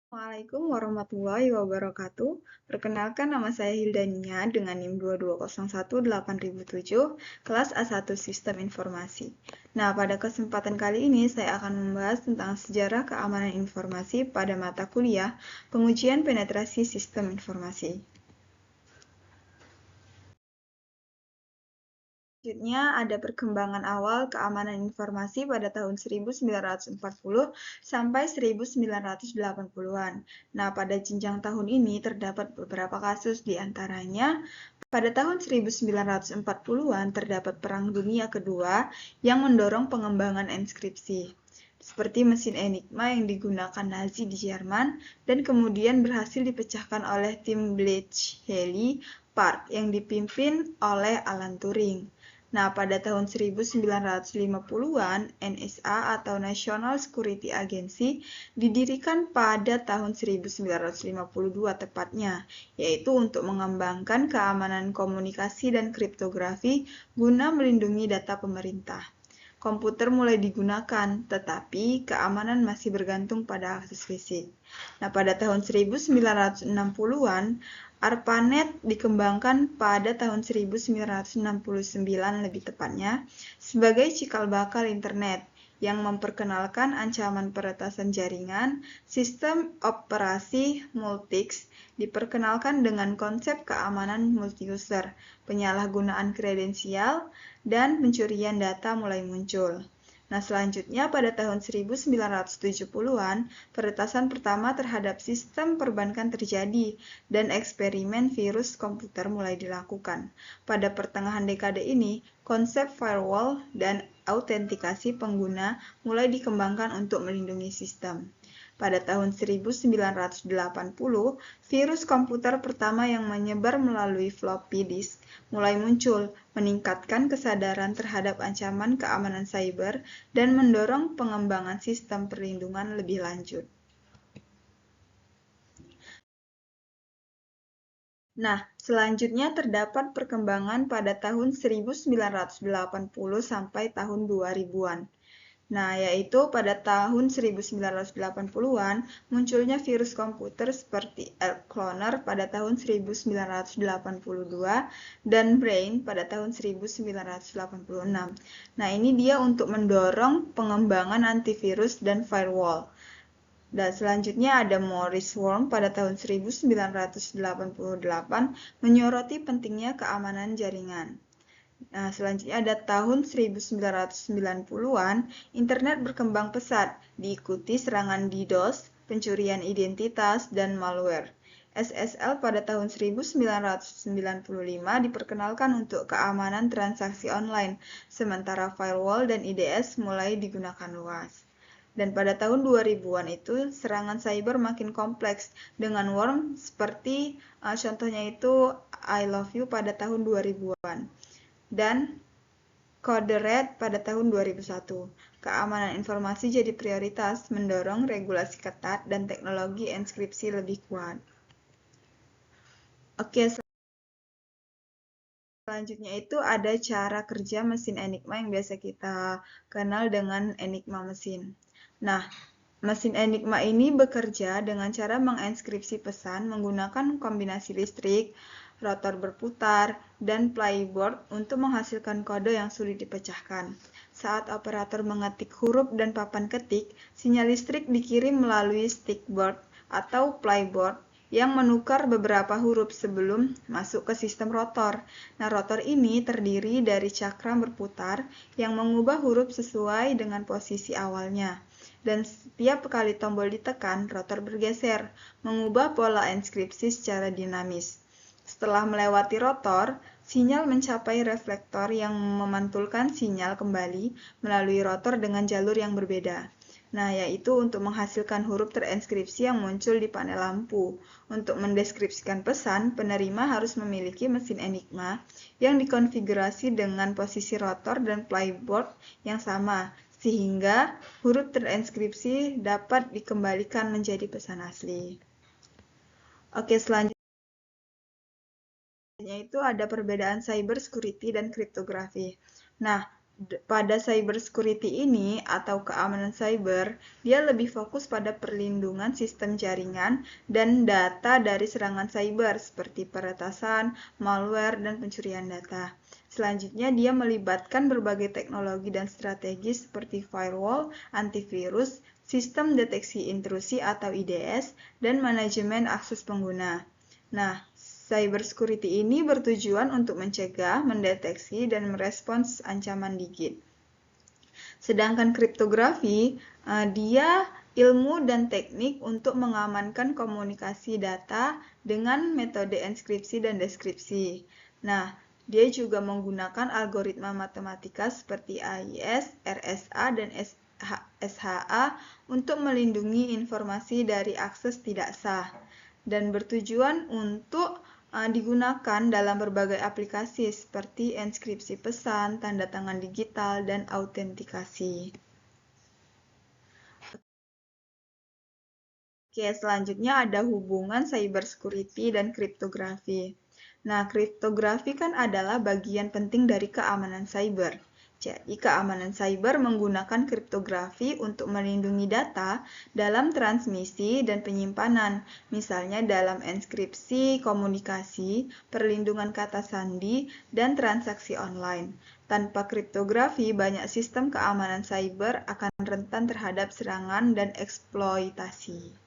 Assalamualaikum warahmatullahi wabarakatuh. Perkenalkan, nama saya Hildania dengan NIM 22018.007, kelas A1 Sistem Informasi. Nah, pada kesempatan kali ini saya akan membahas tentang sejarah keamanan informasi pada mata kuliah Pengujian Penetrasi Sistem Informasi. Selanjutnya ada perkembangan awal keamanan informasi pada tahun 1940 sampai 1980-an. Nah, pada jenjang tahun ini terdapat beberapa kasus, di antaranya pada tahun 1940-an terdapat Perang Dunia Kedua yang mendorong pengembangan enskripsi, seperti mesin Enigma yang digunakan Nazi di Jerman dan kemudian berhasil dipecahkan oleh tim Bletchley Park yang dipimpin oleh Alan Turing. Nah, pada tahun 1950-an, NSA atau National Security Agency didirikan pada tahun 1952 tepatnya, yaitu untuk mengembangkan keamanan komunikasi dan kriptografi guna melindungi data pemerintah. Komputer mulai digunakan, tetapi keamanan masih bergantung pada akses fisik. Nah, pada tahun 1960-an, ARPANET dikembangkan pada tahun 1969 lebih tepatnya sebagai cikal bakal internet yang memperkenalkan ancaman peretasan jaringan. Sistem operasi Multics diperkenalkan dengan konsep keamanan multi-user, penyalahgunaan kredensial, dan pencurian data mulai muncul. Nah, selanjutnya pada tahun 1970-an, peretasan pertama terhadap sistem perbankan terjadi dan eksperimen virus komputer mulai dilakukan. Pada pertengahan dekade ini, konsep firewall dan autentikasi pengguna mulai dikembangkan untuk melindungi sistem. Pada tahun 1980, virus komputer pertama yang menyebar melalui floppy disk mulai muncul, meningkatkan kesadaran terhadap ancaman keamanan cyber dan mendorong pengembangan sistem perlindungan lebih lanjut. Nah, selanjutnya terdapat perkembangan pada tahun 1980 sampai tahun 2000-an. Nah, yaitu pada tahun 1980-an munculnya virus komputer seperti Elk Cloner pada tahun 1982 dan Brain pada tahun 1986. Nah, ini dia untuk mendorong pengembangan antivirus dan firewall. Dan selanjutnya ada Maurice Worm pada tahun 1988 menyoroti pentingnya keamanan jaringan. Nah, selanjutnya ada tahun 1990-an, internet berkembang pesat, diikuti serangan DDoS, pencurian identitas, dan malware. SSL pada tahun 1995 diperkenalkan untuk keamanan transaksi online, sementara firewall dan IDS mulai digunakan luas. Dan pada tahun 2000-an itu, serangan cyber makin kompleks dengan worm seperti contohnya itu I Love You pada tahun 2000-an. Dan Code Red pada tahun 2001. Keamanan informasi jadi prioritas, mendorong regulasi ketat dan teknologi enskripsi lebih kuat. Oke, selanjutnya itu ada cara kerja mesin Enigma yang biasa kita kenal dengan Enigma mesin. Nah, mesin Enigma ini bekerja dengan cara menginskripsi pesan menggunakan kombinasi listrik, rotor berputar, dan playboard untuk menghasilkan kode yang sulit dipecahkan. Saat operator mengetik huruf dan papan ketik, sinyal listrik dikirim melalui stickboard atau playboard yang menukar beberapa huruf sebelum masuk ke sistem rotor. Nah, rotor ini terdiri dari cakram berputar yang mengubah huruf sesuai dengan posisi awalnya. Dan setiap kali tombol ditekan, rotor bergeser, mengubah pola enskripsi secara dinamis. Setelah melewati rotor, sinyal mencapai reflektor yang memantulkan sinyal kembali melalui rotor dengan jalur yang berbeda. Nah, yaitu untuk menghasilkan huruf terenskripsi yang muncul di panel lampu. Untuk mendeskripsikan pesan, penerima harus memiliki mesin Enigma yang dikonfigurasi dengan posisi rotor dan playboard yang sama, sehingga huruf terenskripsi dapat dikembalikan menjadi pesan asli. Oke, selanjutnya itu ada perbedaan cyber security dan kriptografi. Nah, pada cyber security ini atau keamanan cyber, dia lebih fokus pada perlindungan sistem jaringan dan data dari serangan cyber seperti peretasan, malware, dan pencurian data. Selanjutnya, dia melibatkan berbagai teknologi dan strategi seperti firewall, antivirus, sistem deteksi intrusi atau IDS, dan manajemen akses pengguna. Nah, cybersecurity ini bertujuan untuk mencegah, mendeteksi, dan merespons ancaman digit. Sedangkan kriptografi, dia ilmu dan teknik untuk mengamankan komunikasi data dengan metode enkripsi dan deskripsi. Nah, dia juga menggunakan algoritma matematika seperti AIS, RSA, dan SHA untuk melindungi informasi dari akses tidak sah dan bertujuan untuk digunakan dalam berbagai aplikasi seperti enskripsi pesan, tanda tangan digital, dan autentikasi. Oke, selanjutnya ada hubungan cybersecurity dan kriptografi. Nah, kriptografi kan adalah bagian penting dari keamanan cyber. Jadi, keamanan cyber menggunakan kriptografi untuk melindungi data dalam transmisi dan penyimpanan, misalnya dalam enskripsi, komunikasi, perlindungan kata sandi, dan transaksi online. Tanpa kriptografi, banyak sistem keamanan cyber akan rentan terhadap serangan dan eksploitasi.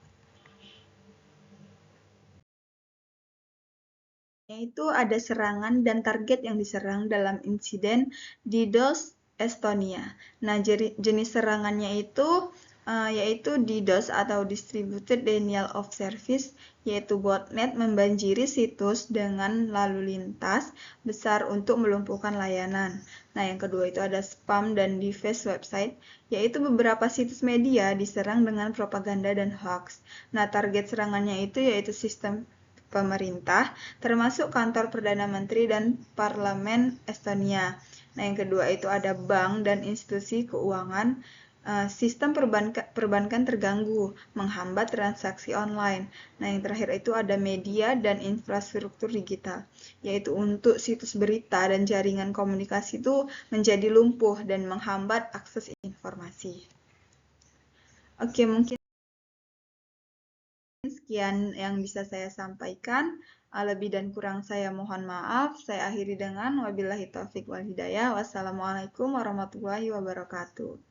Yaitu ada serangan dan target yang diserang dalam insiden DDoS Estonia. Nah, jenis serangannya itu yaitu DDoS atau Distributed Denial of Service, yaitu botnet membanjiri situs dengan lalu lintas besar untuk melumpuhkan layanan. Nah, yang kedua itu ada spam dan deface website, yaitu beberapa situs media diserang dengan propaganda dan hoax. Nah, target serangannya itu yaitu sistem pemerintah, termasuk kantor Perdana Menteri dan Parlemen Estonia. Nah, yang kedua itu ada bank dan institusi keuangan. Sistem perbankan terganggu, menghambat transaksi online. Nah, yang terakhir itu ada media dan infrastruktur digital, yaitu untuk situs berita dan jaringan komunikasi itu menjadi lumpuh dan menghambat akses informasi. Oke, mungkin sekian yang bisa saya sampaikan. Lebih dan kurang saya mohon maaf. Saya akhiri dengan wabillahi taufik wal hidayah. Wassalamualaikum warahmatullahi wabarakatuh.